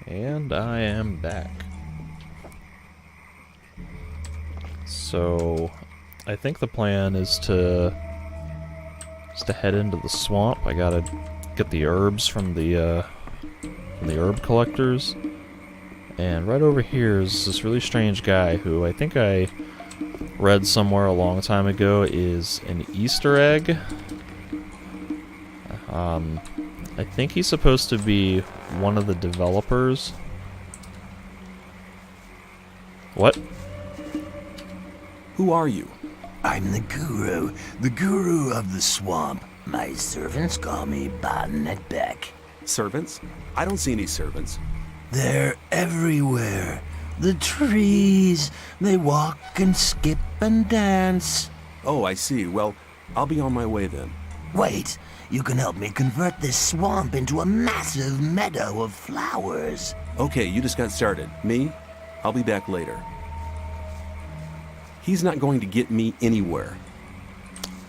And I am back. So, I think the plan is to head into the swamp. I gotta get the herbs from the herb collectors. And right over here is this really strange guy who I think I read somewhere a long time ago is an Easter egg. I think he's supposed to be one of the developers. What? Who are you? I'm the guru of the swamp. My servants call me Bonnet Beck. Servants? I don't see any servants. They're everywhere. The trees, they walk and skip and dance. Oh, I see. Well, I'll be on my way then. Wait, you can help me convert this swamp into a massive meadow of flowers. Okay, you just got started. Me? I'll be back later. He's not going to get me anywhere.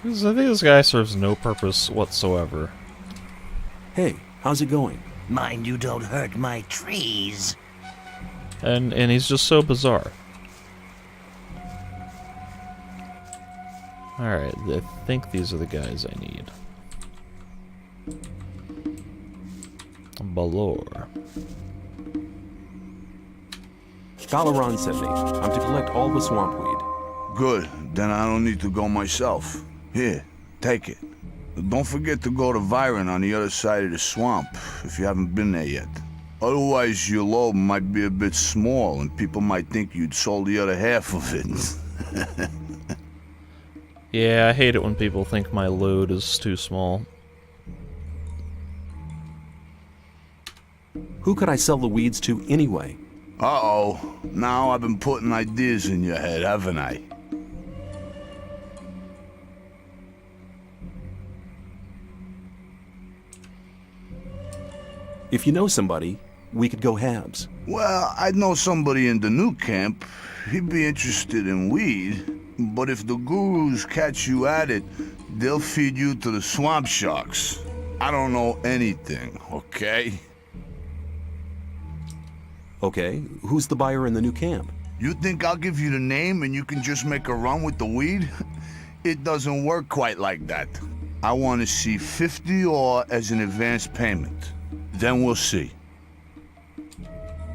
I think this guy serves no purpose whatsoever. Hey, how's it going? Mind you don't hurt my trees. And he's just so bizarre. Alright, I think these are the guys I need. Balor. Galaran sent me. I'm to collect all the swamp weed. Good, then I don't need to go myself. Here, take it. Don't forget to go to Viren on the other side of the swamp, if you haven't been there yet. Otherwise, your load might be a bit small, and people might think you'd sold the other half of it. Yeah, I hate it when people think my load is too small. Who could I sell the weeds to anyway? Uh-oh, now I've been putting ideas in your head, haven't I? If you know somebody, we could go halves. Well, I know somebody in the new camp. He'd be interested in weed. But if the gurus catch you at it, they'll feed you to the swamp sharks. I don't know anything, okay? Okay, who's the buyer in the new camp? You think I'll give you the name and you can just make a run with the weed? It doesn't work quite like that. I want to see 50 ore as an advance payment. Then we'll see.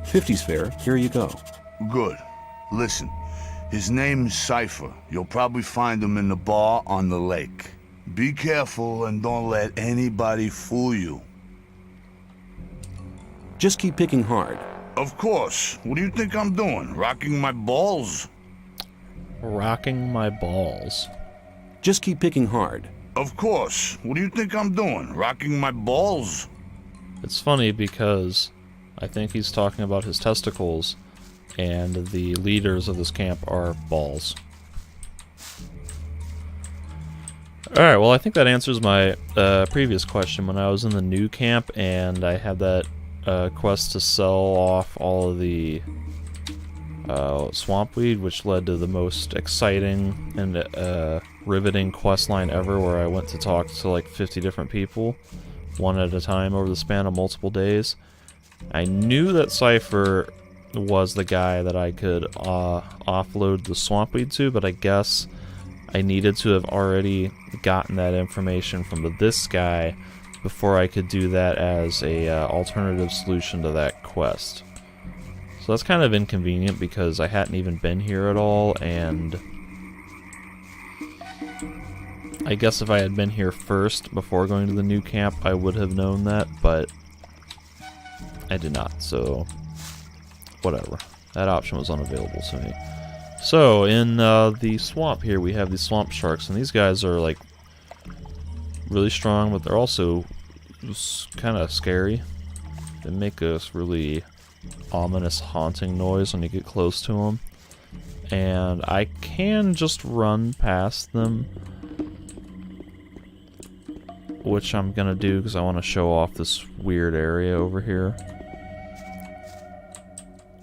50's fair. Here you go. Good. Listen, his name's Cypher. You'll probably find him in the bar on the lake. Be careful and don't let anybody fool you. Just keep picking hard. Of course. What do you think I'm doing? Rocking my balls? Rocking my balls. Just keep picking hard. Of course. What do you think I'm doing? Rocking my balls? It's funny because I think he's talking about his testicles, and the leaders of this camp are balls. Alright, well I think that answers my previous question. When I was in the new camp and I had that quest to sell off all of the swamp weed, which led to the most exciting and riveting quest line ever, where I went to talk to like 50 different people, one at a time over the span of multiple days. I knew that Cypher was the guy that I could offload the swamp weed to, but I guess I needed to have already gotten that information from this guy before I could do that as a alternative solution to that quest. So that's kind of inconvenient because I hadn't even been here at all, and I guess if I had been here first before going to the new camp, I would have known that, but I did not, so whatever. That option was unavailable to me. So, in the swamp here, we have these swamp sharks, and these guys are, like, really strong, but they're also kind of scary. They make this really ominous, haunting noise when you get close to them. And I can just run past them, which I'm gonna do because I want to show off this weird area over here.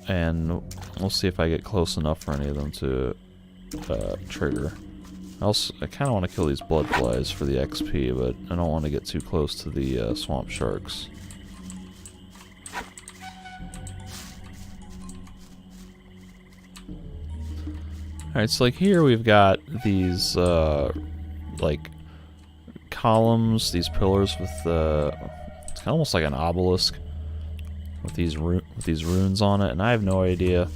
And we'll see if I get close enough for any of them to trigger. I kind of want to kill these blood flies for the XP, but I don't want to get too close to the swamp sharks. Alright, so like here we've got these, like, columns, these pillars with, it's almost like an obelisk with these runes on it, and I have no idea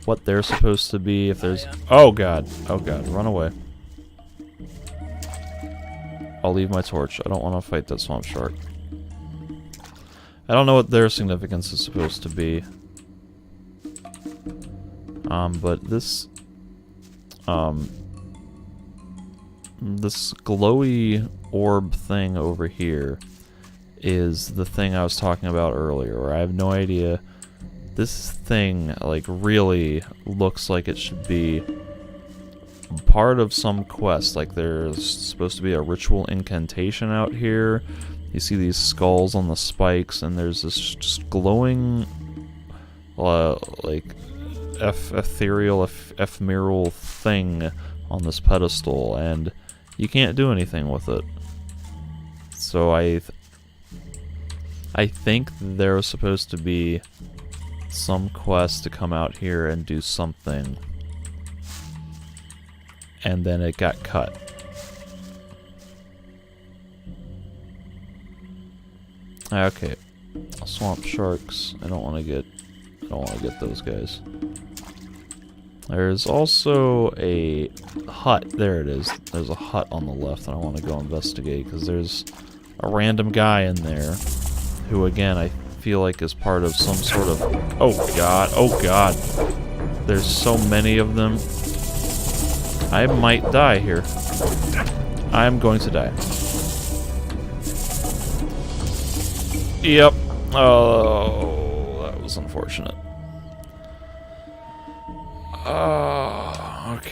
what they're supposed to be, if there's... Oh god, run away. I'll leave my torch. I don't want to fight that swamp shark. I don't know what their significance is supposed to be. But this... this glowy orb thing over here is the thing I was talking about earlier, where I have no idea. This thing, like, really looks like it should be part of some quest. Like, there's supposed to be a ritual incantation out here. You see these skulls on the spikes, and there's this just glowing, like, ethereal, ephemeral thing on this pedestal, and you can't do anything with it. So I think there's supposed to be some quest to come out here and do something, and then it got cut. Okay, swamp sharks. I don't want to get those guys. There's also a hut. There it is. There's a hut on the left, and I want to go investigate because there's a random guy in there who, again, I feel like is part of some sort of... Oh god, oh god. There's so many of them. I might die here. I'm going to die. Yep. Oh, that was unfortunate. Okay.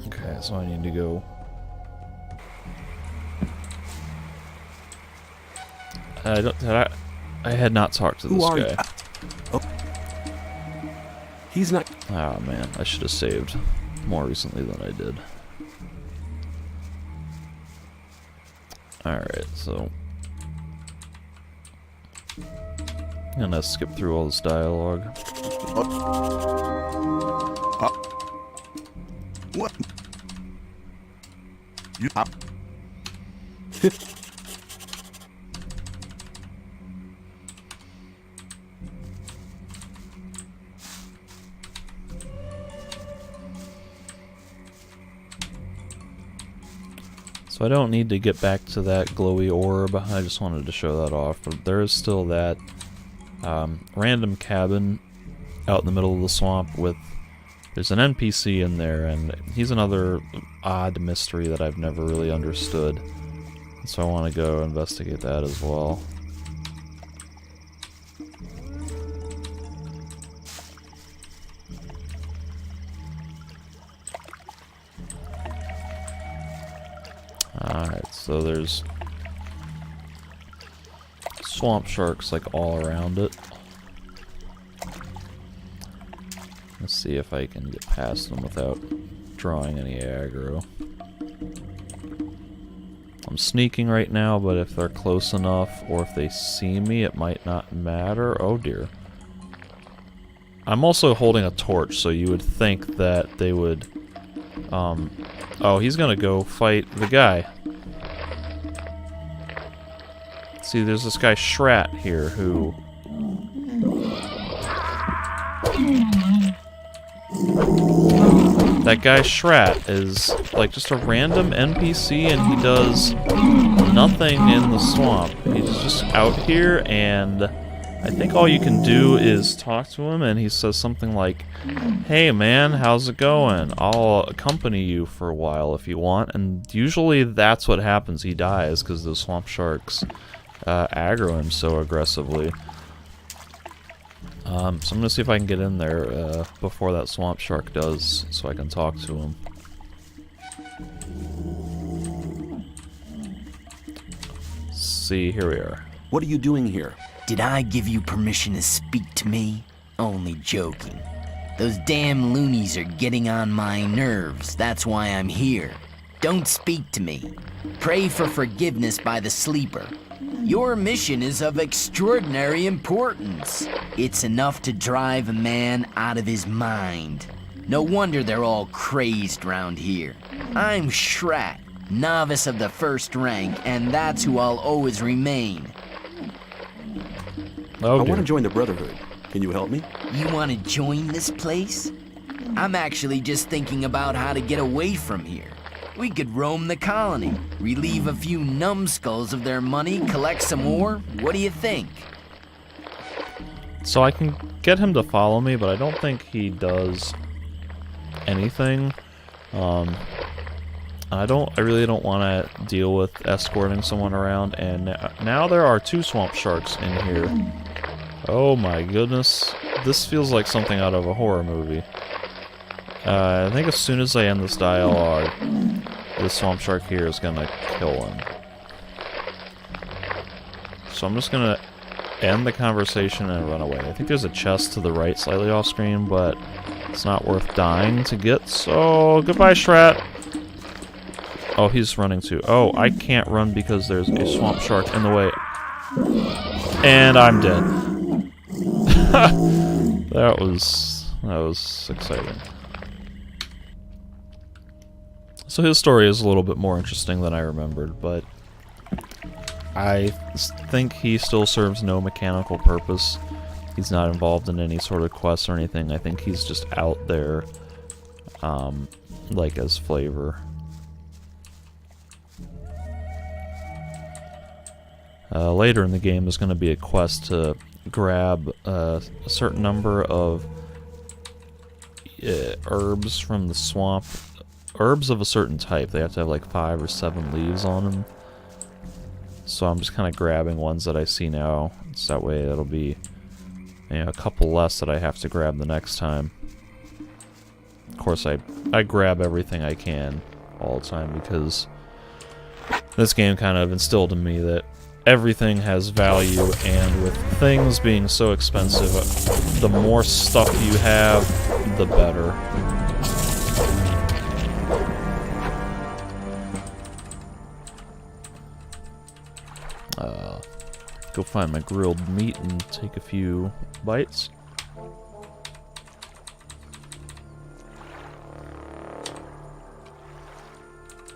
Okay, so I need to go. I had not talked to this guy. Oh. He's not. Oh man, I should have saved more recently than I did. Alright, so I'm gonna skip through all this dialogue. What? You So I don't need to get back to that glowy orb. I just wanted to show that off. But there is still that random cabin out in the middle of the swamp with... There's an NPC in there, and he's another odd mystery that I've never really understood. So I want to go investigate that as well. Alright, so there's swamp sharks like all around it. Let's see if I can get past them without drawing any aggro. I'm sneaking right now, but if they're close enough or if they see me, it might not matter. Oh dear. I'm also holding a torch, so you would think that they would... Oh, he's gonna go fight the guy. See, there's this guy Shrat here who... That guy Shrat is like just a random NPC, and he does nothing in the swamp. He's just out here, and I think all you can do is talk to him, and he says something like, "Hey man, how's it going? I'll accompany you for a while if you want." And usually that's what happens. He dies because the swamp sharks aggro him so aggressively. So I'm gonna see if I can get in there before that swamp shark does, so I can talk to him. See, here we are. What are you doing here? Did I give you permission to speak to me? Only joking. Those damn loonies are getting on my nerves. That's why I'm here. Don't speak to me. Pray for forgiveness by the sleeper. Your mission is of extraordinary importance. It's enough to drive a man out of his mind. No wonder they're all crazed round here. I'm Shrat, novice of the first rank, and that's who I'll always remain. Oh, I dear. want to join the Brotherhood. Can you help me? You want to join this place? I'm actually just thinking about how to get away from here. We could roam the colony, relieve a few numbskulls of their money, collect some more. What do you think? So I can get him to follow me, but I don't think he does anything. I really don't want to deal with escorting someone around, and now there are 2 swamp sharks in here. Oh my goodness. This feels like something out of a horror movie. I think as soon as I end this dialogue, this swamp shark here is gonna kill him. So I'm just gonna end the conversation and run away. I think there's a chest to the right slightly off screen, but it's not worth dying to get, so goodbye, Shrat. Oh, he's running too. Oh, I can't run because there's a swamp shark in the way. And I'm dead. That was exciting. So his story is a little bit more interesting than I remembered, but I think he still serves no mechanical purpose. He's not involved in any sort of quests or anything. I think he's just out there, like as flavor. Later in the game, there's going to be a quest to grab a certain number of herbs from the swamp. Herbs of a certain type. They have to have like 5 or 7 leaves on them. So I'm just kind of grabbing ones that I see now. So that way it'll be, you know, a couple less that I have to grab the next time. Of course, I grab everything I can all the time because this game kind of instilled in me that everything has value, and with things being so expensive, the more stuff you have, the better. Go find my grilled meat and take a few bites.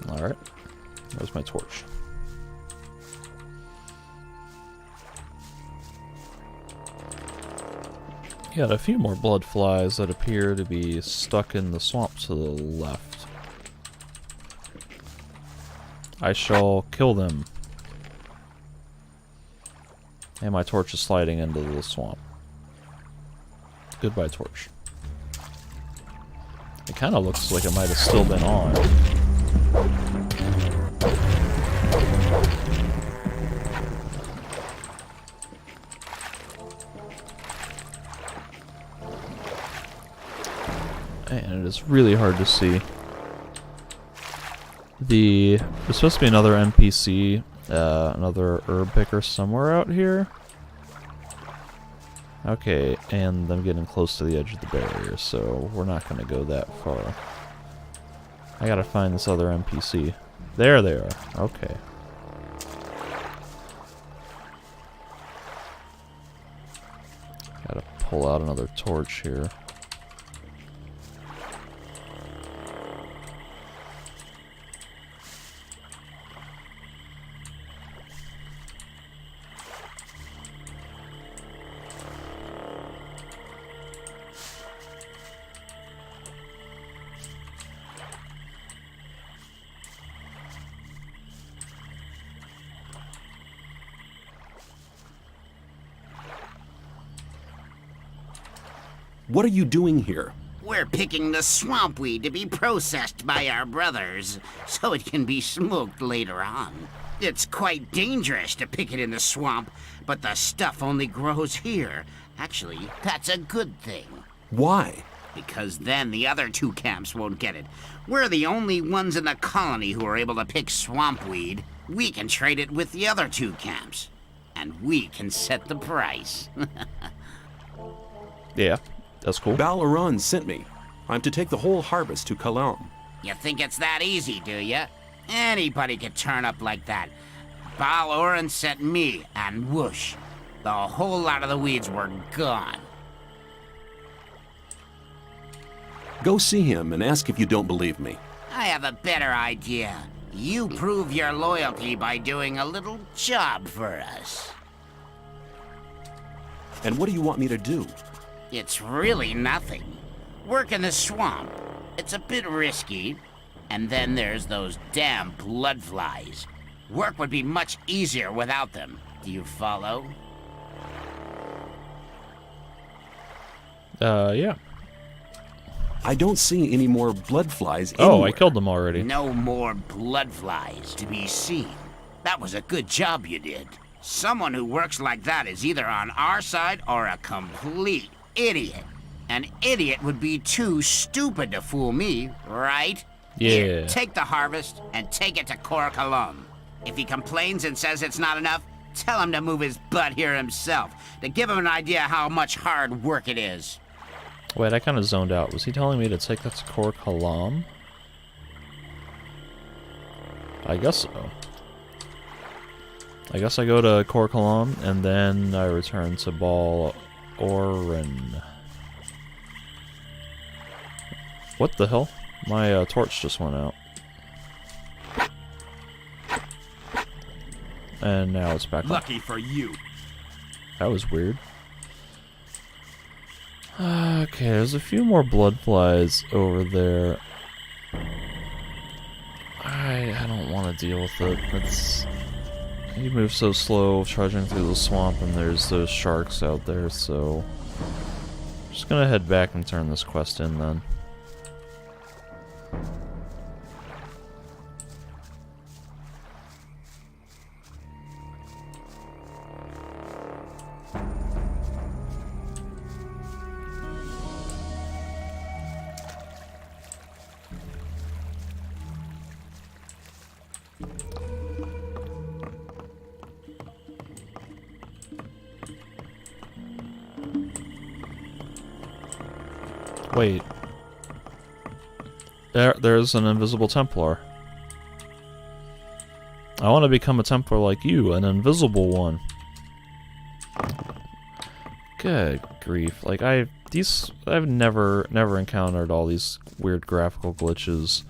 Alright, there's my torch. Got a few more blood flies that appear to be stuck in the swamp to the left. I shall kill them. And my torch is sliding into the swamp. Goodbye, torch. It kind of looks like it might have still been on. And it is really hard to see. There's supposed to be another NPC, another herb picker somewhere out here. Okay, and I'm getting close to the edge of the barrier, so we're not going to go that far. I gotta find this other NPC. There they are. Okay. Gotta pull out another torch here. What are you doing here? We're picking the swamp weed to be processed by our brothers, so it can be smoked later on. It's quite dangerous to pick it in the swamp, but the stuff only grows here. Actually, that's a good thing. Why? Because then the other 2 camps won't get it. We're the only ones in the colony who are able to pick swamp weed. We can trade it with the other 2 camps. And we can set the price. Yeah, that's cool. Balaran sent me. I'm to take the whole harvest to Kalam. You think it's that easy, do you? Anybody could turn up like that. Baloran sent me, and whoosh, the whole lot of the weeds were gone. Go see him and ask if you don't believe me. I have a better idea. You prove your loyalty by doing a little job for us. And what do you want me to do? It's really nothing. Work in the swamp. It's a bit risky. And then there's those damn blood flies. Work would be much easier without them. Do you follow? Yeah. I don't see any more blood flies Oh, anywhere. I killed them already. No more blood flies to be seen. That was a good job you did. Someone who works like that is either on our side or a complete idiot. An idiot would be too stupid to fool me, right? Yeah. Here, take the harvest and take it to Cor Colum. If he complains and says it's not enough, tell him to move his butt here himself, to give him an idea how much hard work it is. Wait, I kind of zoned out. Was he telling me to take that to Cor Colum? I guess so. I guess I go to Cor Colum, and then I return to Bal Oren. What the hell? My torch just went out. And now it's back on. Lucky for you. That was weird. Okay, there's a few more blood flies over there. I don't want to deal with it. It's... You move so slow, trudging through the swamp, and there's those sharks out there, so... I'm just gonna head back and turn this quest in, then. Wait. There's an invisible Templar. I want to become a Templar like you, an invisible one. Good grief. Like, I've never encountered all these weird graphical glitches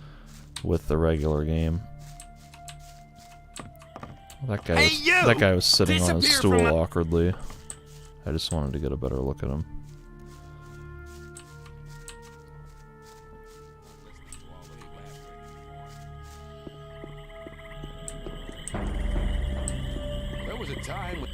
with the regular game. That guy was sitting on his stool awkwardly. I just wanted to get a better look at him. There was a time when...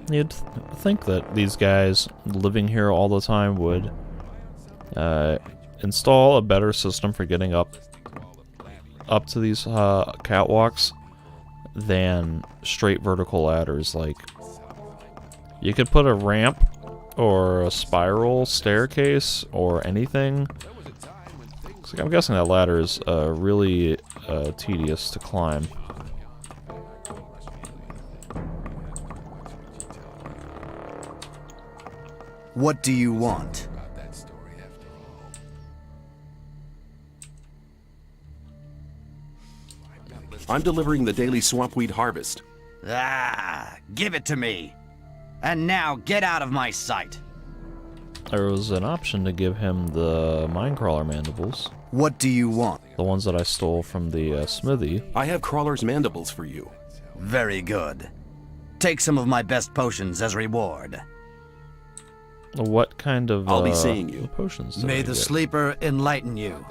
You'd think that these guys living here all the time would install a better system for getting up to these catwalks than straight vertical ladders. Like, you could put a ramp or a spiral staircase or anything. So I'm guessing that ladder is really tedious to climb. What do you want? I'm delivering the daily swampweed harvest. Ah, give it to me. And now get out of my sight. There was an option to give him the Minecrawler mandibles. What do you want? The ones that I stole from the smithy. I have Crawler's mandibles for you. Very good. Take some of my best potions as reward. What kind of I'll be seeing you. potions did I May the get? sleeper enlighten you.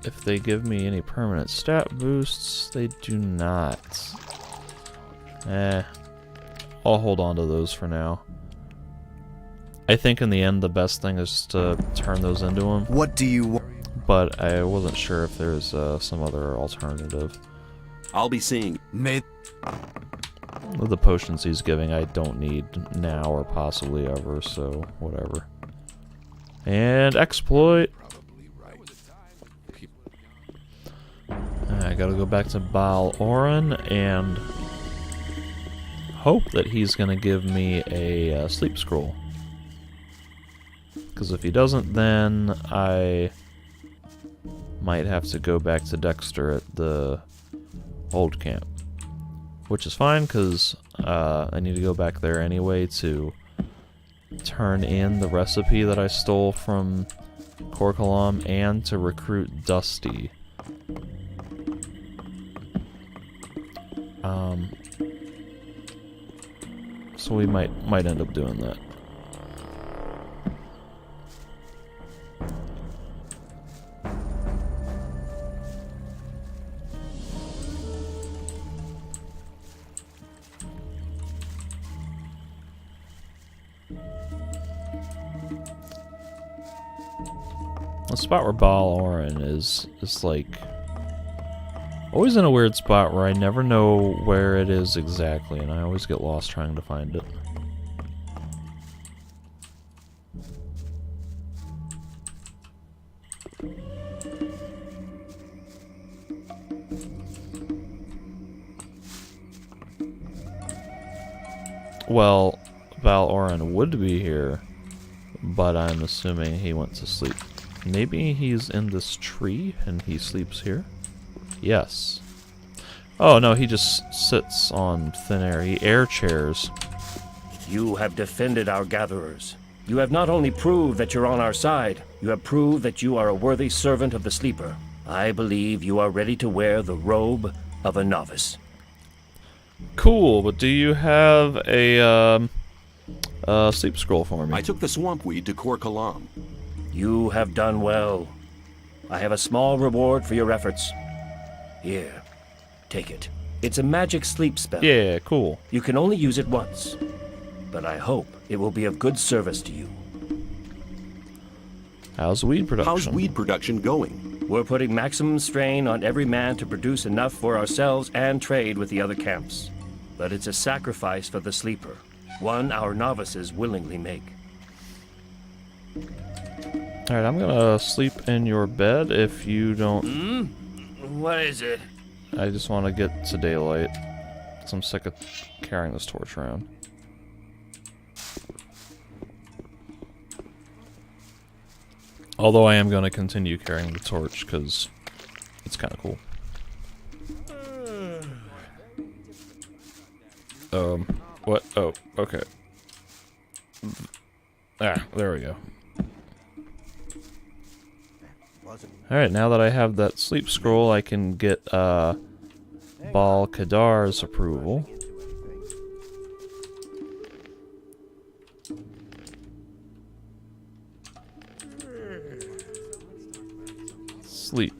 If they give me any permanent stat boosts, they do not. I'll hold on to those for now. I think in the end the best thing is just to turn those into them. What do you want? But I wasn't sure if there's some other alternative. I'll be seeing you. May The potions he's giving I don't need now or possibly ever, so whatever. And exploit! I gotta go back to Baal Oren and hope that he's gonna give me a sleep scroll. Because if he doesn't, then I might have to go back to Dexter at the old camp. Which is fine, because I need to go back there anyway to turn in the recipe that I stole from Korkalam and to recruit Dusty. So we might end up doing that. The spot where Baal Oren is like always in a weird spot where I never know where it is exactly, and I always get lost trying to find it. Well, Baal Oren would be here, but I'm assuming he went to sleep. Maybe he's in this tree and he sleeps here? Yes. Oh no, he just sits on thin air. He air chairs. You have defended our gatherers. You have not only proved that you're on our side, you have proved that you are a worthy servant of the Sleeper. I believe you are ready to wear the robe of a novice. Cool, but do you have a sleep scroll for me? I took the swamp weed to Korkalam. You have done well. I have a small reward for your efforts. Here, take it. It's a magic sleep spell. Yeah, cool. You can only use it once, but I hope it will be of good service to you. How's weed production? How's weed production going? We're putting maximum strain on every man to produce enough for ourselves and trade with the other camps. But it's a sacrifice for the Sleeper, one our novices willingly make. Alright, I'm gonna sleep in your bed if you don't... What is it? I just want to get to daylight, because I'm sick of carrying this torch around. Although I am going to continue carrying the torch, because it's kind of cool. What? Oh, okay. Ah, there we go. Alright, now that I have that sleep scroll, I can get, Baal Kadar's approval. Sleep.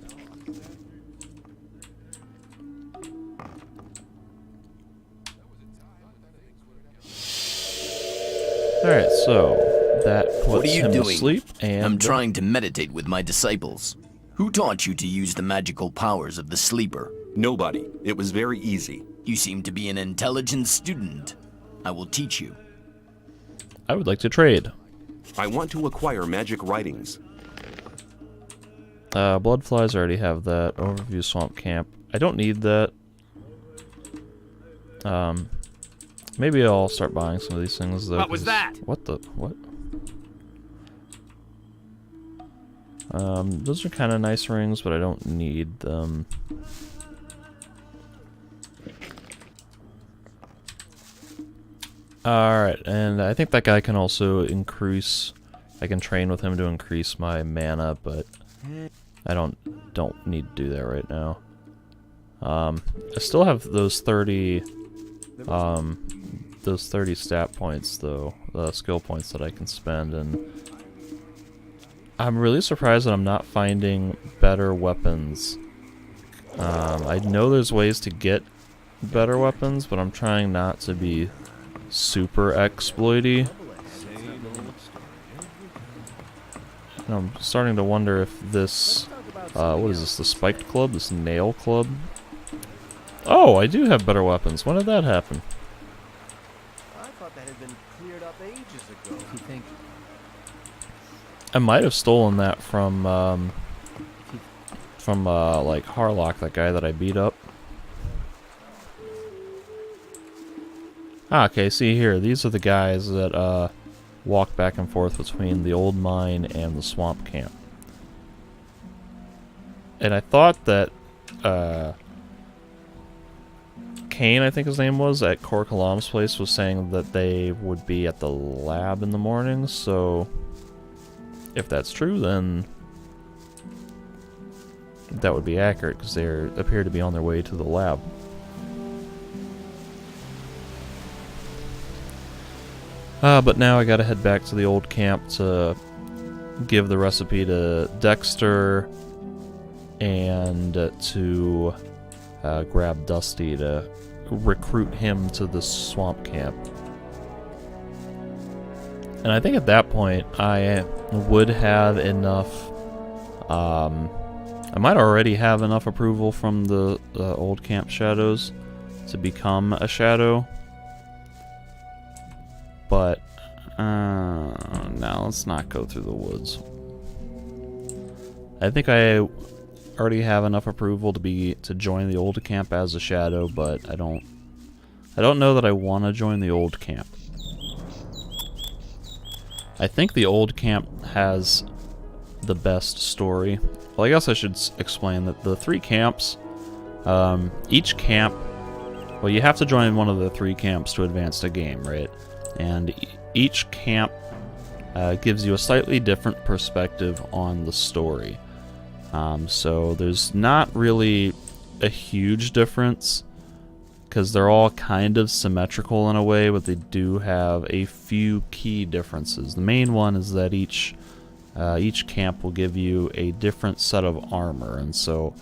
Alright, so that puts him to sleep, and... I'm trying to meditate with my disciples. Who taught you to use the magical powers of the Sleeper? Nobody. It was very easy. You seem to be an intelligent student. I will teach you. I would like to trade. I want to acquire magic writings. Bloodflies already have that. Overview Swamp Camp. I don't need that. Maybe I'll start buying some of these things though. What was that? What the? What? Those are kind of nice rings, but I don't need them. Alright, and I think that guy can also increase... I can train with him to increase my mana, but I don't need to do that right now. I still have those 30 stat points though, skill points that I can spend, and I'm really surprised that I'm not finding better weapons. I know there's ways to get better weapons, but I'm trying not to be super exploity. And I'm starting to wonder if this, what is this, the Spiked Club? This Nail Club? Oh, I do have better weapons. When did that happen? I thought that had been cleared up ages ago. You think? I might have stolen that from from like Harlock, that guy that I beat up. Ah, okay, see here, these are the guys that walk back and forth between the old mine and the swamp camp. And I thought that Kane, I think his name was, at Kor Kalam's place, was saying that they would be at the lab in the morning, so if that's true, then that would be accurate, because they appear to be on their way to the lab. But now I gotta head back to the old camp to give the recipe to Dexter and to grab Dusty to recruit him to the swamp camp. And I think at that point I would have enough, I might already have enough approval from the old camp shadows to become a shadow. But, now let's not go through the woods. I think I already have enough approval to join the old camp as a shadow, but I don't know that I want to join the old camp. I think the old camp has the best story. Well, I guess I should explain that the 3 camps, each camp, well, you have to join one of the 3 camps to advance the game, right? And each camp gives you a slightly different perspective on the story. So there's not really a huge difference, because they're all kind of symmetrical in a way, but they do have a few key differences. The main one is that each camp will give you a different set of armor, and so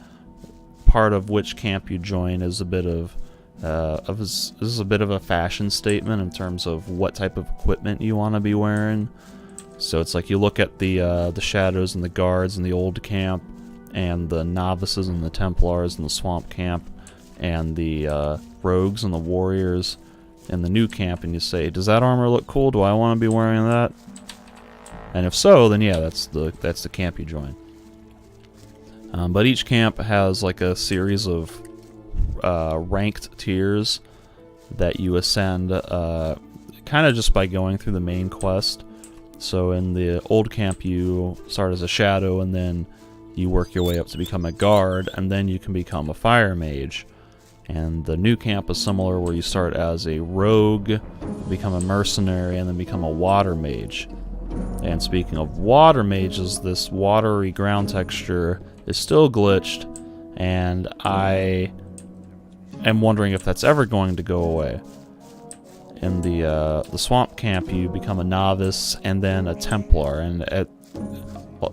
part of which camp you join is a bit of this is a bit of a fashion statement in terms of what type of equipment you want to be wearing. So it's like you look at the shadows and the guards in the old camp, and the novices and the Templars in the swamp camp, and the rogues and the warriors in the new camp, and you say, does that armor look cool? Do I want to be wearing that? And if so, then yeah, that's the camp you join. But each camp has like a series of ranked tiers that you ascend kind of just by going through the main quest. So in the old camp you start as a shadow, and then you work your way up to become a guard, and then you can become a fire mage. And the new camp is similar, where you start as a rogue, become a mercenary, and then become a water mage. And speaking of water mages, this watery ground texture is still glitched, and I am wondering if that's ever going to go away. In the swamp camp, you become a novice and then a Templar, and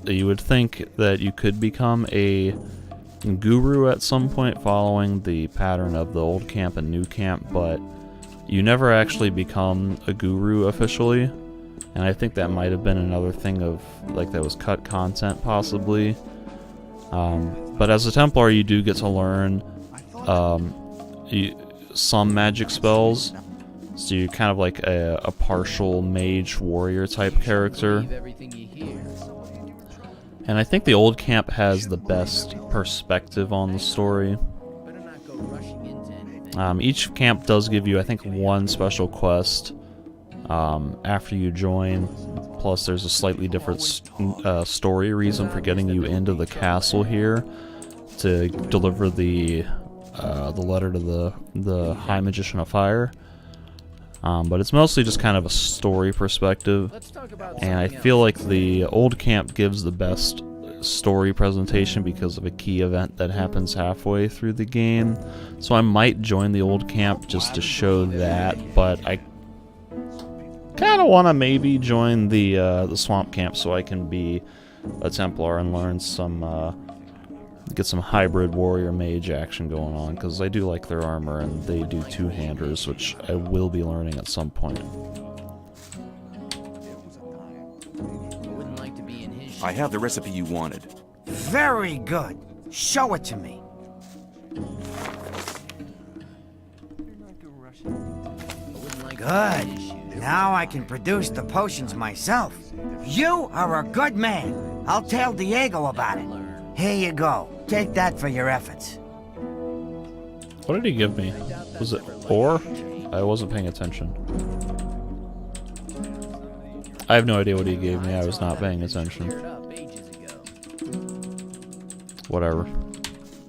you would think that you could become a guru at some point following the pattern of the old camp and new camp, but you never actually become a guru officially. And I think that might have been another thing of, like, that was cut content, possibly. But as a Templar, you do get to learn some magic spells. So you're kind of like a partial mage warrior type character. And I think the old camp has the best perspective on the story. Each camp does give you, I think, one special quest after you join. Plus, there's a slightly different story reason for getting you into the castle here to deliver the letter to the High Magician of Fire. But it's mostly just kind of a story perspective, and I feel like the old camp gives the best story presentation because of a key event that happens halfway through the game. So I might join the old camp just to show that, but I kind of want to maybe join the swamp camp so I can be a Templar and learn some get some hybrid warrior mage action going on, because I do like their armor, and they do two-handers, which I will be learning at some point. I have the recipe you wanted. Very good. Show it to me. Good. Now I can produce the potions myself. You are a good man. I'll tell Diego about it. Here you go. Take that for your efforts. What did he give me? Was it ore? I wasn't paying attention. I have no idea what he gave me. I was not paying attention. Whatever.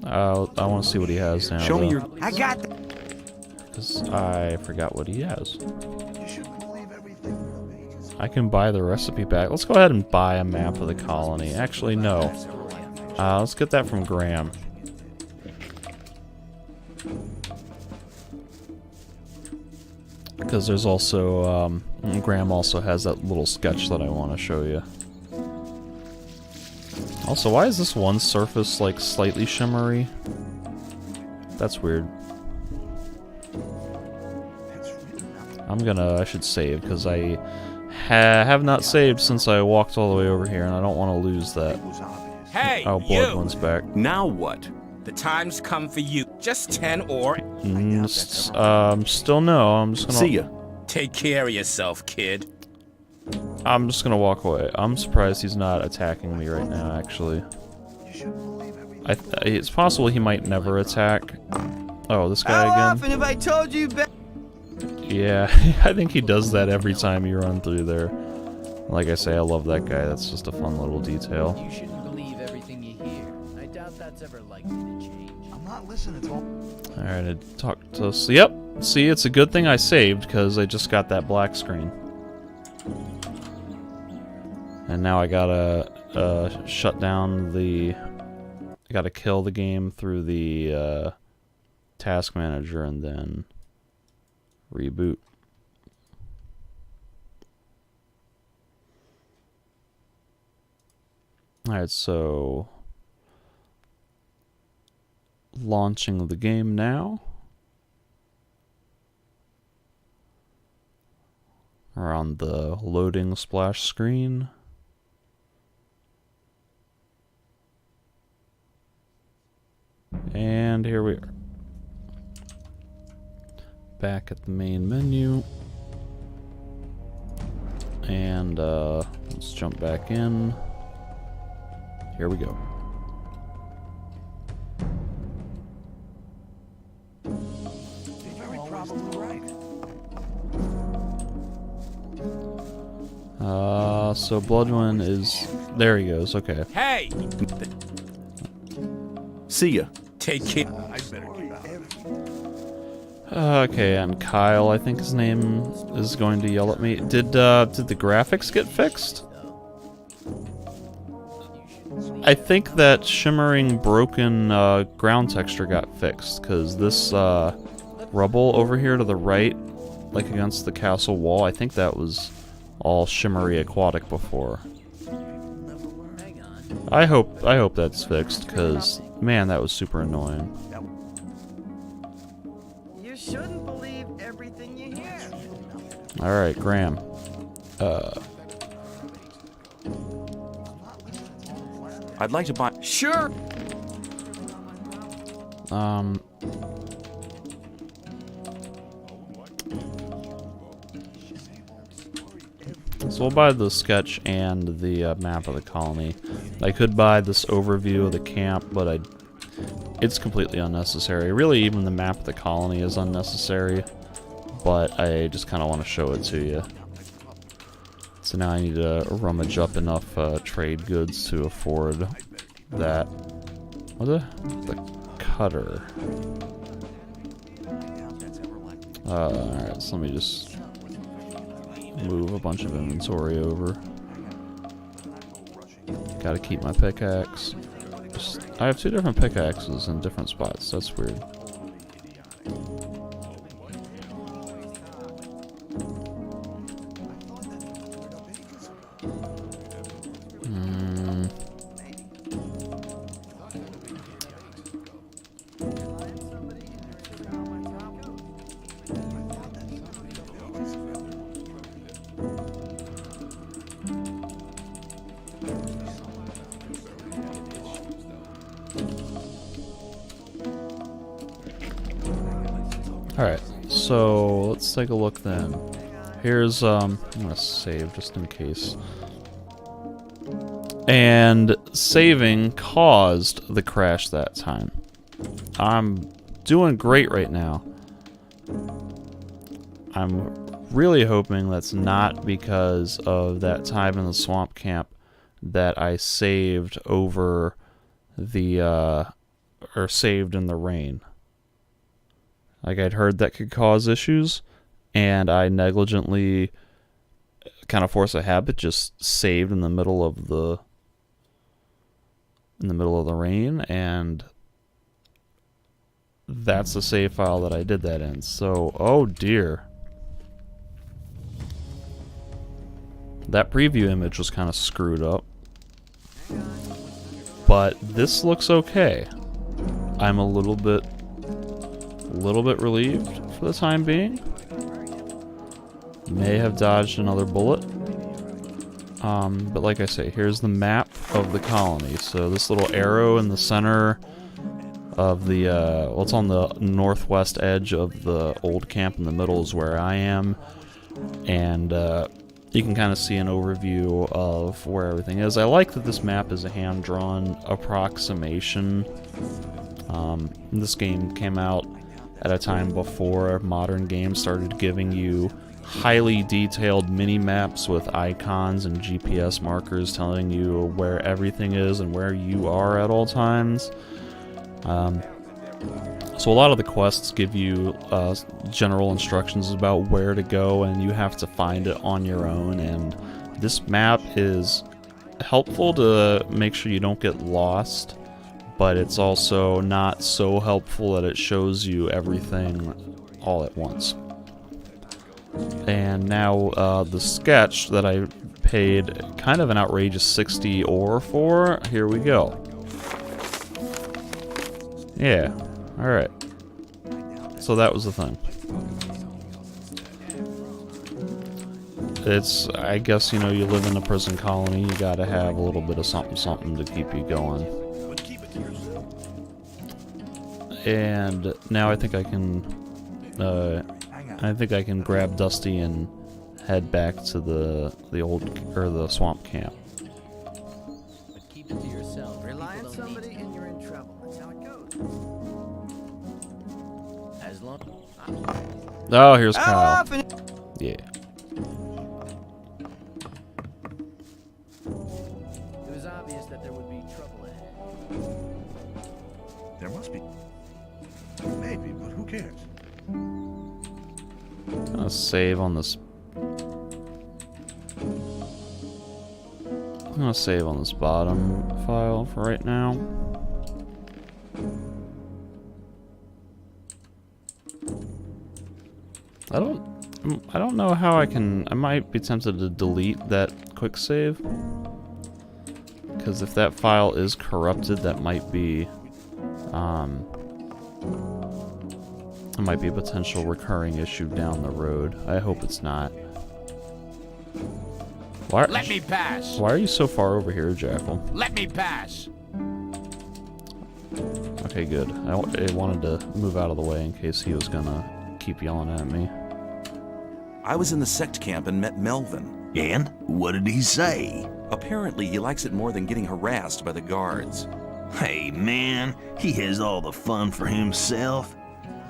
I want to see what he has now. Show me your. I got. Because I forgot what he has. I can buy the recipe pack. Let's go ahead and buy a map of the colony. Actually, no. Let's get that from Graham. Because there's also, Graham also has that little sketch that I want to show you. Also, why is this one surface, like, slightly shimmery? That's weird. I should save, because I have not saved since I walked all the way over here, and I don't want to lose that. Hey, oh, Blood one's back. Now what? The time's come for you. Just 10 or... Still no. I'm just gonna... See ya. Take care of yourself, kid. I'm just gonna walk away. I'm surprised he's not attacking me right now, actually. It's possible he might never attack. Oh, this guy again? How often have I told you Yeah, I think he does that every time you run through there. Like I say, I love that guy. That's just a fun little detail. You shouldn't believe everything you hear. I doubt that's ever likely to change. I'm not listening to all. Alright, I talked to us. Yep. See, it's a good thing I saved, because I just got that black screen. And now I gotta shut down the... I gotta kill the game through the task manager and then reboot. Alright, so... launching the game now. We're on the loading splash screen. And here we are. Back at the main menu. And let's jump back in. Here we go. So Bloodwin is... There he goes, okay. Hey! See ya. Take care. Okay, and Kyle, I think his name, is going to yell at me. Did the graphics get fixed? I think that shimmering, broken ground texture got fixed, because this rubble over here to the right, like against the castle wall, I think that was all shimmery aquatic before. I hope that's fixed, because man, that was super annoying. You shouldn't believe everything you hear. Alright, Graham. I'd like to buy. Sure. So we'll buy the sketch and the map of the colony. I could buy this overview of the camp, but it's completely unnecessary. Really, even the map of the colony is unnecessary, but I just kind of want to show it to you. So now I need to rummage up enough trade goods to afford that. What the cutter? Alright, so let me just move a bunch of inventory over. Gotta keep my pickaxe. I have two different pickaxes in different spots. That's weird. Alright, so let's take a look then. Here's, I'm gonna save just in case. And saving caused the crash that time. I'm doing great right now. I'm really hoping that's not because of that time in the swamp camp that I saved over the, or saved in the rain. Like, I'd heard that could cause issues, and I negligently, kind of force a habit, just saved in the middle of the rain, and that's the save file that I did that in. So, oh dear. That preview image was kind of screwed up. But this looks okay. I'm a little bit relieved for the time being. May have dodged another bullet. But like I say, here's the map of the colony. So this little arrow in the center of the, well, it's on the northwest edge of the old camp. In the middle is where I am. And you can kind of see an overview of where everything is. I like that this map is a hand-drawn approximation. This game came out at a time before modern games started giving you highly detailed mini-maps with icons and GPS markers telling you where everything is and where you are at all times. So a lot of the quests give you general instructions about where to go, and you have to find it on your own, and this map is helpful to make sure you don't get lost, but it's also not so helpful that it shows you everything all at once. And now the sketch that I paid kind of an outrageous 60 ore for, here we go. Yeah, alright. So that was the thing. It's, I guess, you know, you live in a prison colony, you gotta have a little bit of something to keep you going. And now I think I can grab Dusty and head back to the old, or the swamp camp. But keep it to yourself. Rely on somebody and you're in trouble. That's how it goes. As long. Oh, here's Kyle. Yeah. It was obvious that there would be trouble ahead. There must be. Maybe, but who cares? I'm gonna save on this. I'm gonna save on this bottom file for right now. I don't know how I can. I might be tempted to delete that quick save, because if that file is corrupted, that might be it might be a potential recurring issue down the road. I hope it's not. Let me pass. Why are you so far over here, Jackal? Let me pass. Okay, good. I wanted to move out of the way in case he was gonna keep yelling at me. I was in the sect camp and met Melvin. And what did he say? Apparently, he likes it more than getting harassed by the guards. Hey, man, he has all the fun for himself.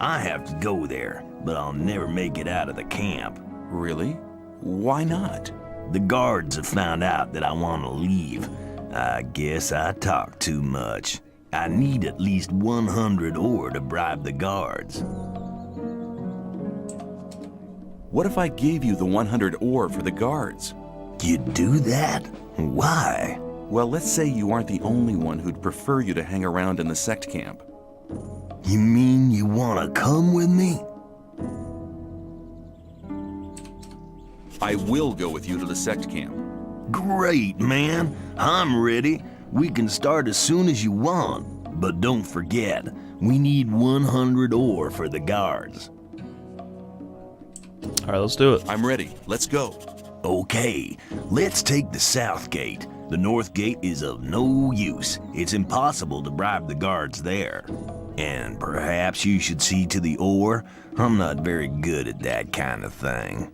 I have to go there, but I'll never make it out of the camp. Really? Why not? The guards have found out that I want to leave. I guess I talk too much. I need at least 100 ore to bribe the guards. What if I gave you the 100 ore for the guards? You'd do that? Why? Well, let's say you aren't the only one who'd prefer you to hang around in the sect camp. You mean you want to come with me? I will go with you to the sect camp. Great, man. I'm ready. We can start as soon as you want. But don't forget, we need 100 ore for the guards. Alright, let's do it. I'm ready. Let's go. Okay, let's take the south gate. The north gate is of no use. It's impossible to bribe the guards there. And perhaps you should see to the ore. I'm not very good at that kind of thing.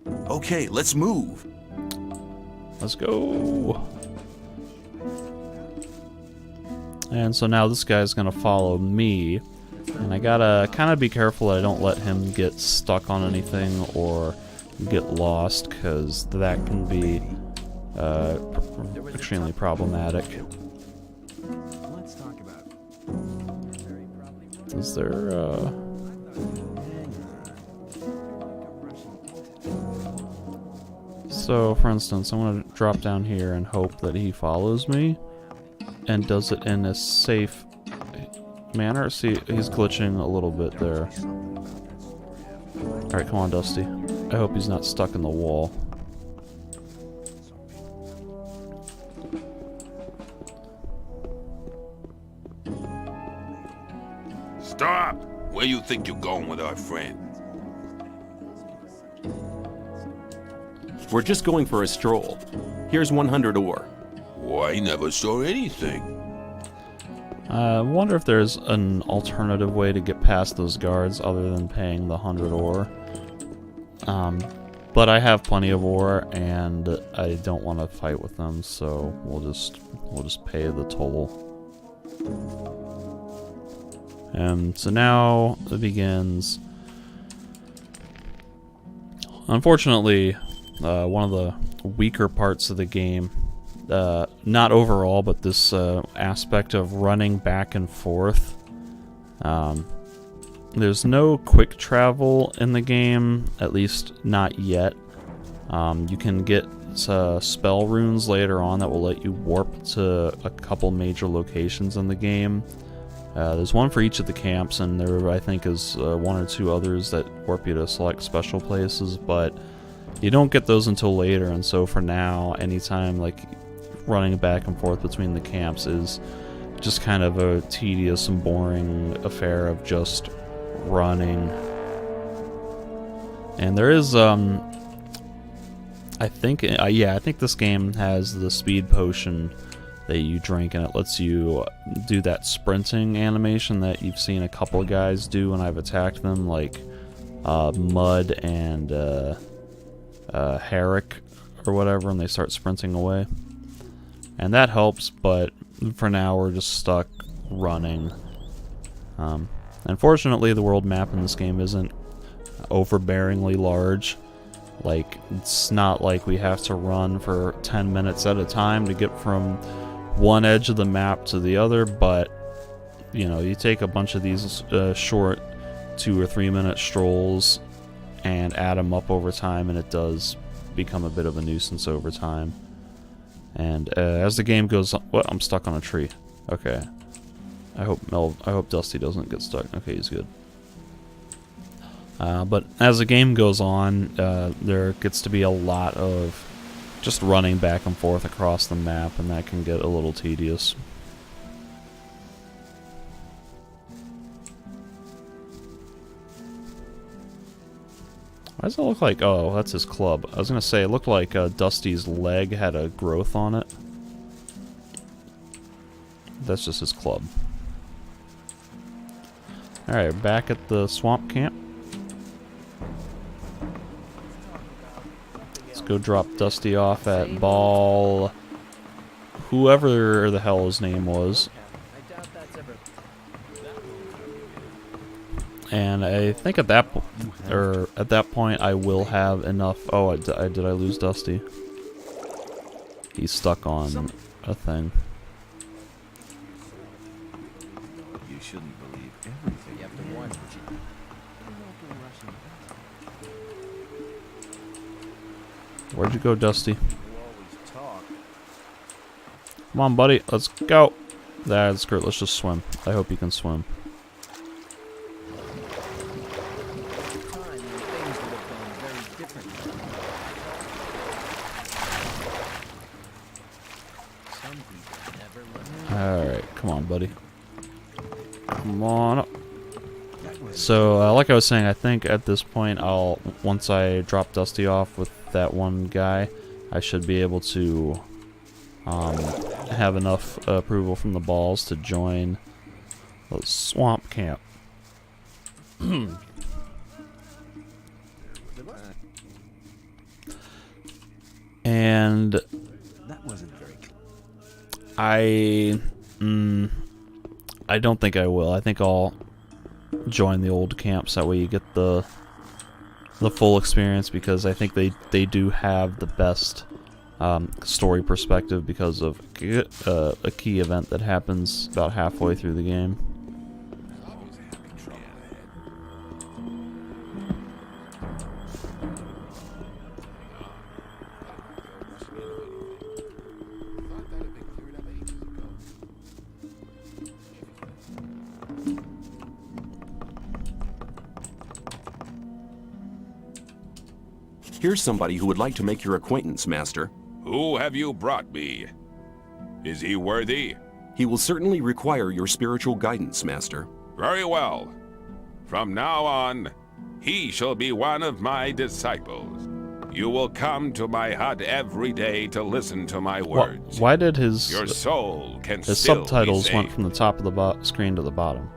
Okay, let's move. Let's go. And so now this guy's gonna follow me. And I gotta kind of be careful that I don't let him get stuck on anything or get lost, because that can be extremely problematic. Let's talk about Is there, So, for instance, I'm gonna drop down here and hope that he follows me and does it in a safe manner. See, he's glitching a little bit there. Alright, come on, Dusty. I hope he's not stuck in the wall. Stop! Where you think you're going with our friend? We're just going for a stroll. Here's 100 ore. Why, I never saw anything. I wonder if there's an alternative way to get past those guards other than paying the 100 ore. But I have plenty of ore, and I don't want to fight with them, so we'll just pay the toll. And so now it begins. Unfortunately, one of the weaker parts of the game, not overall, but this aspect of running back and forth. There's no quick travel in the game, at least not yet. You can get spell runes later on that will let you warp to a couple major locations in the game. There's one for each of the camps, and there I think is one or two others that warp you to select special places, but you don't get those until later. And so for now, anytime like running back and forth between the camps is just kind of a tedious and boring affair of just running. And there is I think this game has the speed potion that you drink, and it lets you do that sprinting animation that you've seen a couple of guys do when I've attacked them, like Mud and Herrick or whatever, and they start sprinting away. And that helps, but for now we're just stuck running. Unfortunately, the world map in this game isn't overbearingly large. Like, it's not like we have to run for 10 minutes at a time to get from one edge of the map to the other, but you know, you take a bunch of these short 2 or 3 minute strolls and add them up over time, and it does become a bit of a nuisance over time. And as the game goes on, what? I'm stuck on a tree. Okay. I hope Dusty doesn't get stuck. Okay, he's good. But as the game goes on, there gets to be a lot of just running back and forth across the map, and that can get a little tedious. Why does it look like... Oh, that's his club. I was going to say, it looked like Dusty's leg had a growth on it. That's just his club. Alright, back at the swamp camp. Let's go drop Dusty off at Ball... whoever the hell his name was. And I think at that point I will have enough. Oh, did I lose Dusty? He's stuck on a thing. You shouldn't believe everything. You have to warn Where'd you go, Dusty? Come on, buddy. Let's go. That's great. Let's just swim. I hope you can swim. Alright, come on, buddy. Come on up. So, like I was saying, I think at this point, once I drop Dusty off with that one guy, I should be able to have enough approval from the balls to join the swamp camp. And That wasn't very clear. I don't think I will. I think I'll join the old camps. That way you get the full experience, because I think they do have the best story perspective because of a key event that happens about halfway through the game. Here's somebody who would like to make your acquaintance, Master. Who have you brought me? Is he worthy? He will certainly require your spiritual guidance, Master. Very well. From now on, he shall be one of my disciples. You will come to my hut every day to listen to my words. Why did his your soul can his still subtitles be went from the top of the screen to the bottom?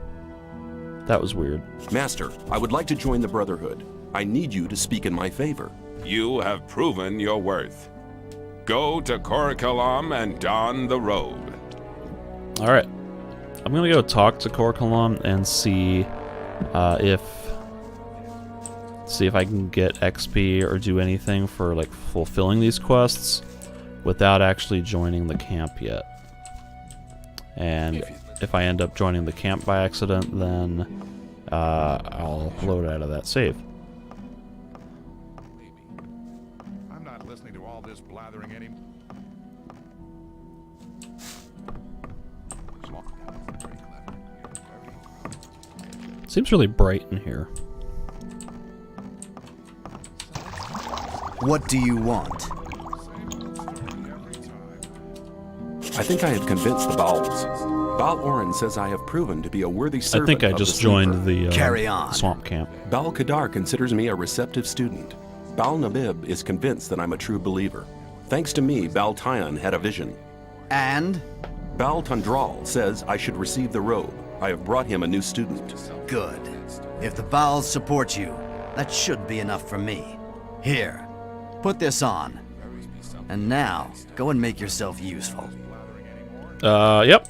That was weird. Master, I would like to join the Brotherhood. I need you to speak in my favor. You have proven your worth. Go to Korkalam and don the robe. Alright. I'm gonna go talk to Korkalam and see if I can get XP or do anything for like fulfilling these quests without actually joining the camp yet. And if I end up joining the camp by accident, then I'll load out of that save. I'm not listening to all this blathering anymore. Seems really bright in here. What do you want? I think I have convinced the Baals. Baal Oren says I have proven to be a worthy servant. I think I of just the Sleeper. joined the Carry on. swamp camp. Baal Kadar considers me a receptive student. Baal Nabib is convinced that I'm a true believer. Thanks to me, Baal Tyon had a vision. And? Baal Tundral says I should receive the robe. I have brought him a new student. Good. If the Baals support you, that should be enough for me. Here, put this on. And now, go and make yourself useful. Yep.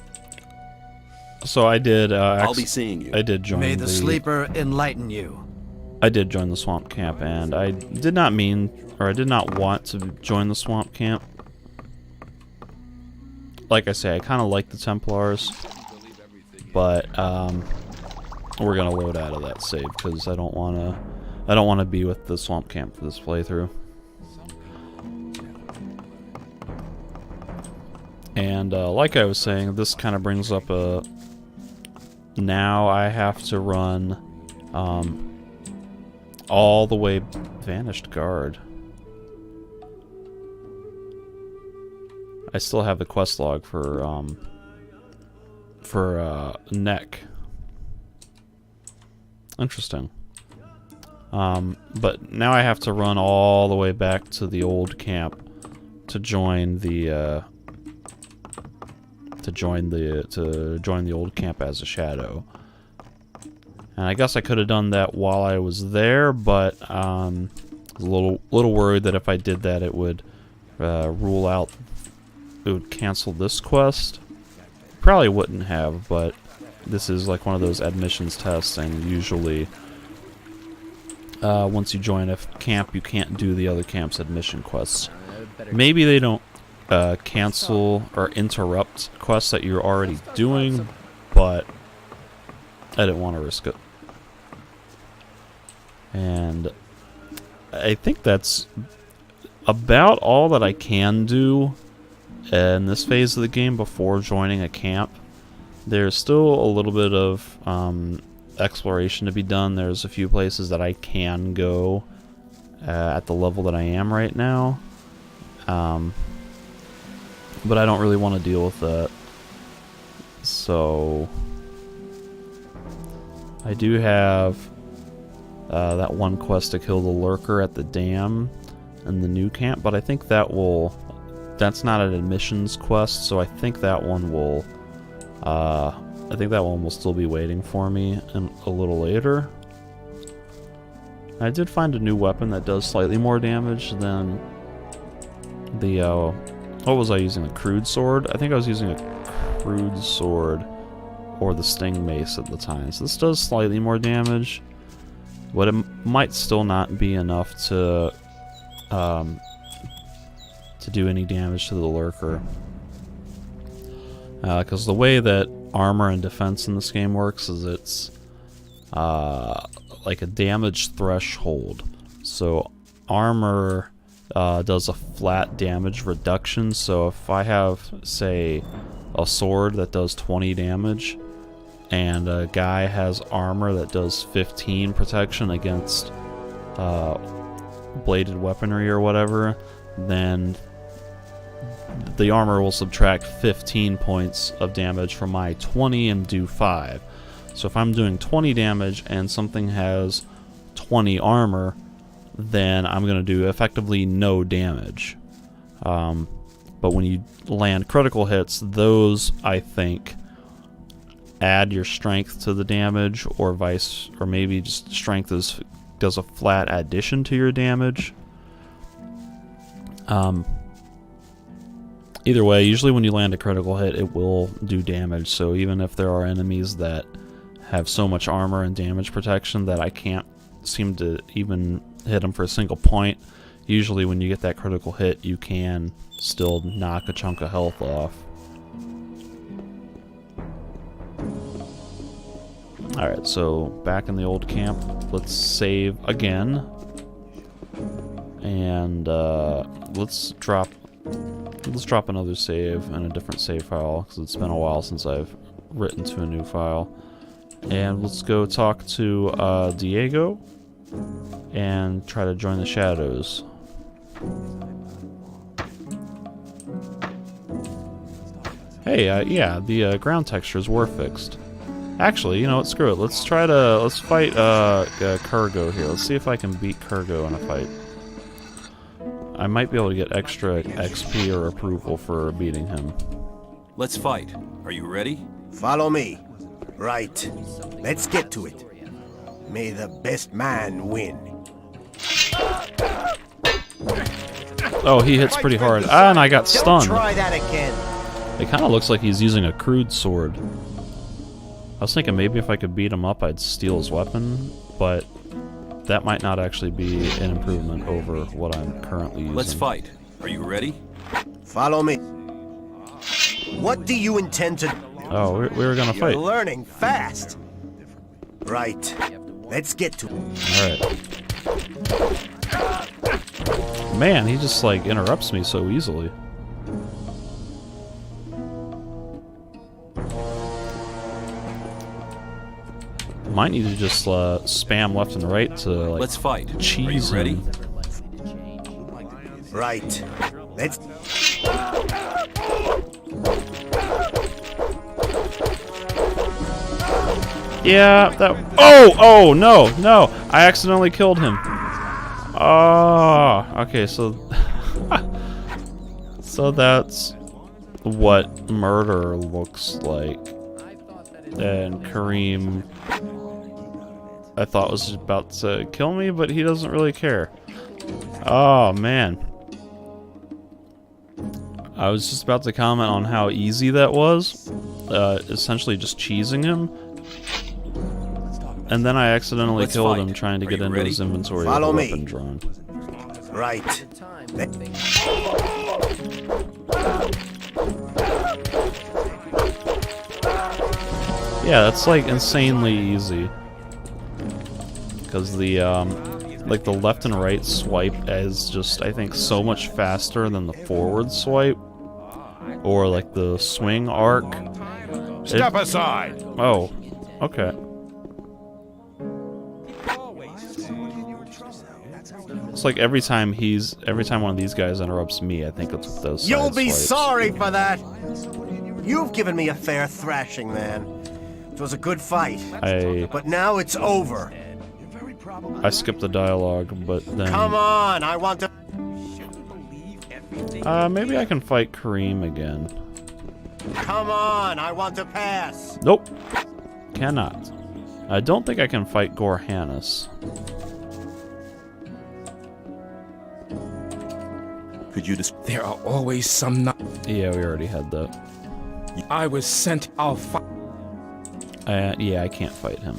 So I did. I'll be seeing you. I did join. May the Sleeper enlighten you. I did join the swamp camp, and I did not mean, or I did not want to join the swamp camp. Like I say, I kind of like the Templars, but we're gonna load out of that save because I don't wanna be with the swamp camp for this playthrough. And like I was saying, this kind of brings up a... Now I have to run all the way... Vanished Guard. I still have the quest log for Neck. Interesting. But now I have to run all the way back to the old camp to join the to join the old camp as a shadow. And I guess I could have done that while I was there, but I was a little worried that if I did that, it would rule out. It would cancel this quest. Probably wouldn't have, but this is like one of those admissions tests, and usually once you join a camp, you can't do the other camp's admission quests. Maybe they don't cancel or interrupt quests that you're already doing, but I didn't want to risk it. And I think that's about all that I can do in this phase of the game before joining a camp. There's still a little bit of exploration to be done. There's a few places that I can go at the level that I am right now. But I don't really want to deal with that. So I do have that one quest to kill the lurker at the dam in the new camp, but I think that's not an admissions quest, so I think that one will still be waiting for me a little later. I did find a new weapon that does slightly more damage than the what was I using? A crude sword? I think I was using a crude sword or the Sting Mace at the time. So this does slightly more damage, but it might still not be enough to do any damage to the Lurker. Because the way that armor and defense in this game works is it's like a damage threshold. So armor does a flat damage reduction. So if I have, say, a sword that does 20 damage, and a guy has armor that does 15 protection against bladed weaponry or whatever, then the armor will subtract 15 points of damage from my 20 and do 5. So if I'm doing 20 damage and something has 20 armor, then I'm going to do effectively no damage. But when you land critical hits, those, I think, add your strength to the damage, or maybe just strength does a flat addition to your damage. Either way, usually when you land a critical hit, it will do damage. So even if there are enemies that have so much armor and damage protection that I can't seem to even hit them for a single point, usually when you get that critical hit, you can still knock a chunk of health off. Alright, so back in the old camp, let's save again. And let's drop another save in a different save file, because it's been a while since I've written to a new file. And let's go talk to Diego and try to join the shadows. Hey, yeah, the ground textures were fixed. Actually, you know what, screw it. Let's fight Kurgo here. Let's see if I can beat Kurgo in a fight. I might be able to get extra XP or approval for beating him. Let's fight. Are you ready? Follow me. Right. Let's get to it. May the best man win. Oh, he hits pretty hard. Ah, and I got stunned. Don't try that again. It kind of looks like he's using a crude sword. I was thinking maybe if I could beat him up, I'd steal his weapon, but that might not actually be an improvement over what I'm currently using. Let's fight. Are you ready? Follow me. What do you intend to... Oh, we were gonna fight. You're learning fast. Right. Let's get to it. Alright. Man, he just, like, interrupts me so easily. Might need to just spam left and right to, like, let's fight. Cheese Are you ready? Right. Let's... Yeah, that... Oh, no. I accidentally killed him. Oh, okay, so... so that's what murder looks like. And Kareem, I thought was about to kill me, but he doesn't really care. Oh, man. I was just about to comment on how easy that was. Essentially just cheesing him. And then I accidentally killed him trying to get into his inventory with a weapon drawn. Right. Yeah, that's like insanely easy. Because the like the left and right swipe is just, I think, so much faster than the forward swipe. Or like the swing arc. Step aside. Oh, okay. It's like every time one of these guys interrupts me, I think it's with those. You'll be swipes. sorry for that. You've given me a fair thrashing, man. It was a good fight. But now it's over. I skipped the dialogue, but then... Come on, I want to... maybe I can fight Kareem again. Come on, I want to pass. Nope. Cannot. I don't think I can fight Gorhanis. Could you just... There are always some... Yeah, we already had that. I was sent... I'll fight. Yeah, I can't fight him.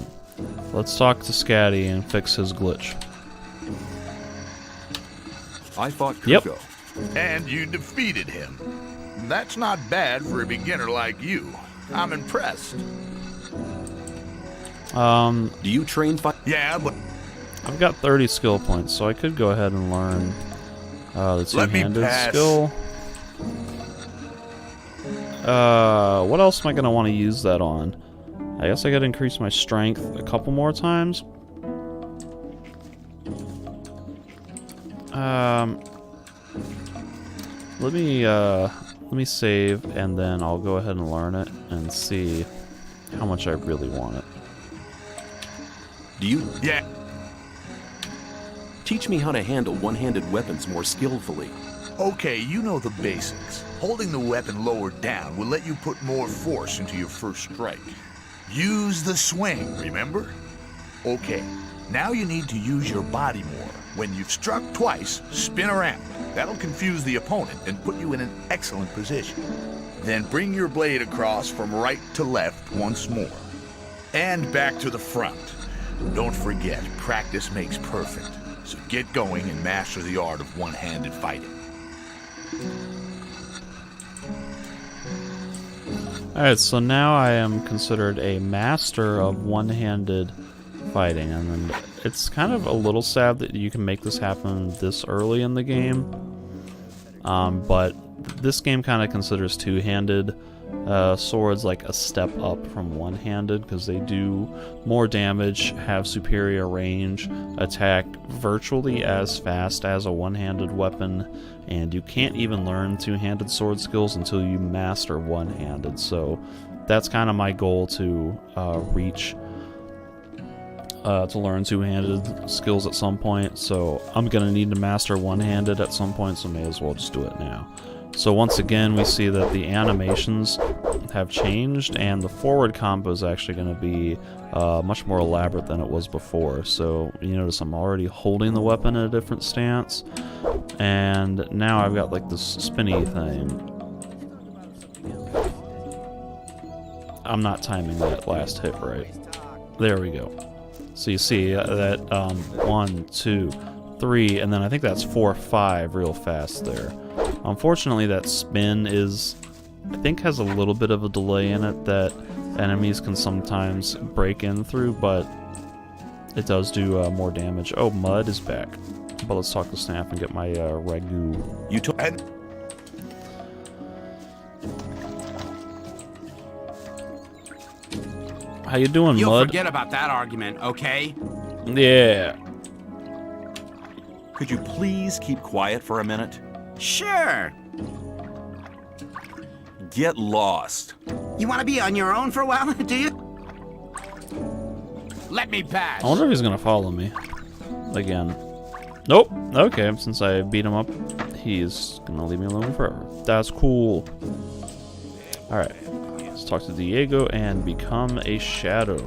Let's talk to Scatty and fix his glitch. I fought Yep. Kuko. And you defeated him. That's not bad for a beginner like you. I'm impressed. Do you train fight? Yeah, but I've got 30 skill points, so I could go ahead and learn the Let me two-handed pass. skill. What else am I gonna want to use that on? I guess I gotta increase my strength a couple more times. Let me save, and then I'll go ahead and learn it and see how much I really want it. Do you? Yeah. Teach me how to handle one-handed weapons more skillfully. Okay, you know the basics. Holding the weapon lower down will let you put more force into your first strike. Use the swing, remember? Okay, now you need to use your body more. When you've struck twice, spin around. That'll confuse the opponent and put you in an excellent position. Then bring your blade across from right to left once more. And back to the front. Don't forget, practice makes perfect. So get going and master the art of one-handed fighting. Alright, so now I am considered a master of one-handed fighting, and then it's kind of a little sad that you can make this happen this early in the game. But this game kind of considers two-handed swords like a step up from one-handed, because they do more damage, have superior range, attack virtually as fast as a one-handed weapon, and you can't even learn two-handed sword skills until you master one-handed. So that's kind of my goal to reach, to learn two-handed skills at some point. So I'm gonna need to master one-handed at some point, so may as well just do it now. So once again, we see that the animations have changed, and the forward combo is actually going to be much more elaborate than it was before. So you notice I'm already holding the weapon in a different stance, and now I've got like this spinny thing. I'm not timing that last hit right. There we go. So you see that 1, 2, 3, and then I think that's 4, 5 real fast there. Unfortunately, that spin I think has a little bit of a delay in it that enemies can sometimes break in through, but it does do more damage. Oh, Mud is back. But let's talk to Snap and get my Ragu. You took. How you doing, You'll Mud? forget about that argument, okay? Yeah. Could you please keep quiet for a minute? Sure. Get lost. You want to be on your own for a while, do you? Let me pass. I wonder if he's gonna follow me again. Nope. Okay, since I beat him up, he's gonna leave me alone forever. That's cool. Alright, let's talk to Diego and become a shadow.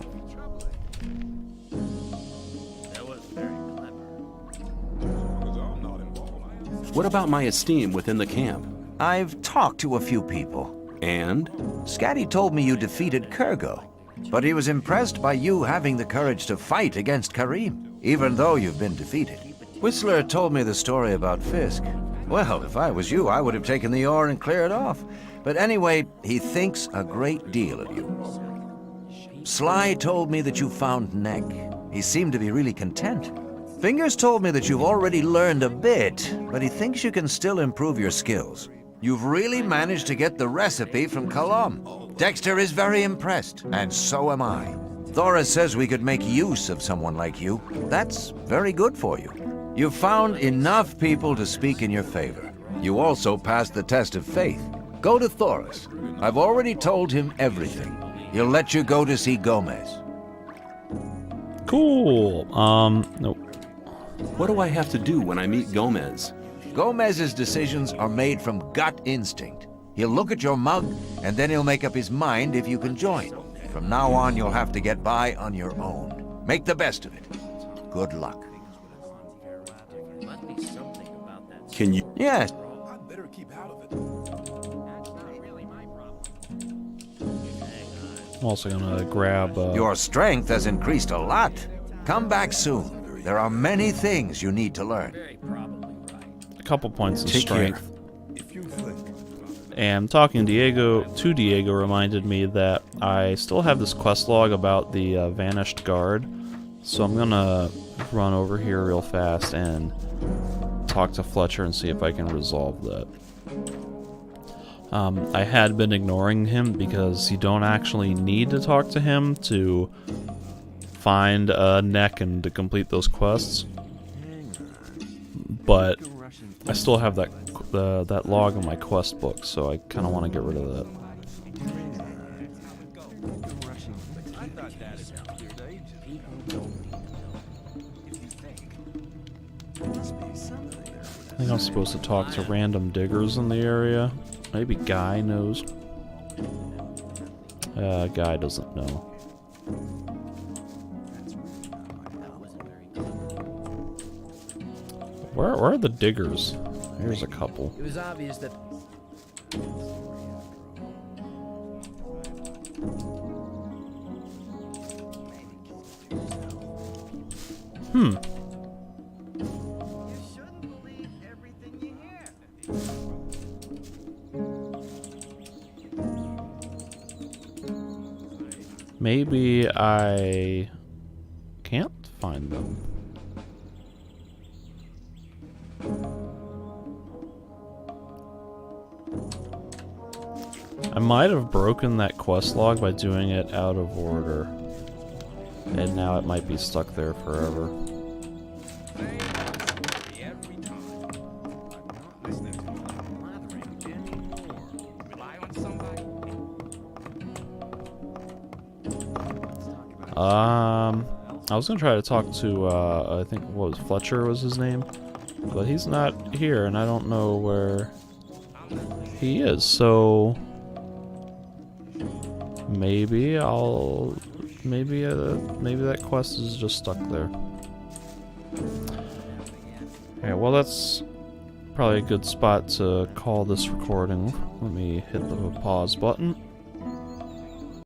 What about my esteem within the camp? I've talked to a few people. And? Scatty told me you defeated Kurgo, but he was impressed by you having the courage to fight against Karim, even though you've been defeated. Whistler told me the story about Fisk. Well, if I was you, I would have taken the ore and cleared off. But anyway, he thinks a great deal of you. Sly told me that you found Neck. He seemed to be really content. Fingers told me that you've already learned a bit, but he thinks you can still improve your skills. You've really managed to get the recipe from Kalam. Dexter is very impressed, and so am I. Thora says we could make use of someone like you. That's very good for you. You've found enough people to speak in your favor. You also passed the test of faith. Go to Thoris. I've already told him everything. He'll let you go to see Gomez. Cool. Nope. What do I have to do when I meet Gomez? Gomez's decisions are made from gut instinct. He'll look at your mug, and then he'll make up his mind if you can join. From now on, you'll have to get by on your own. Make the best of it. Good luck. Can you? Yes. I'm also gonna grab... Your strength has increased a lot. Come back soon. There are many things you need to learn. a couple points of Take strength. And talking to Diego reminded me that I still have this quest log about the vanished guard. So I'm gonna run over here real fast and talk to Fletcher and see if I can resolve that. I had been ignoring him because you don't actually need to talk to him to find a neck and to complete those quests. But I still have that log in my quest book, so I kind of want to get rid of that. I think I'm supposed to talk to random diggers in the area. Maybe Guy knows. Guy doesn't know. Where are the diggers? Here's a couple. It was obvious that. Maybe I can't find them. I might have broken that quest log by doing it out of order. And now it might be stuck there forever. I was gonna try to talk to, I think, what was Fletcher was his name? But he's not here, and I don't know where he is, so... Maybe maybe that quest is just stuck there. Okay, well that's probably a good spot to call this recording. Let me hit the pause button.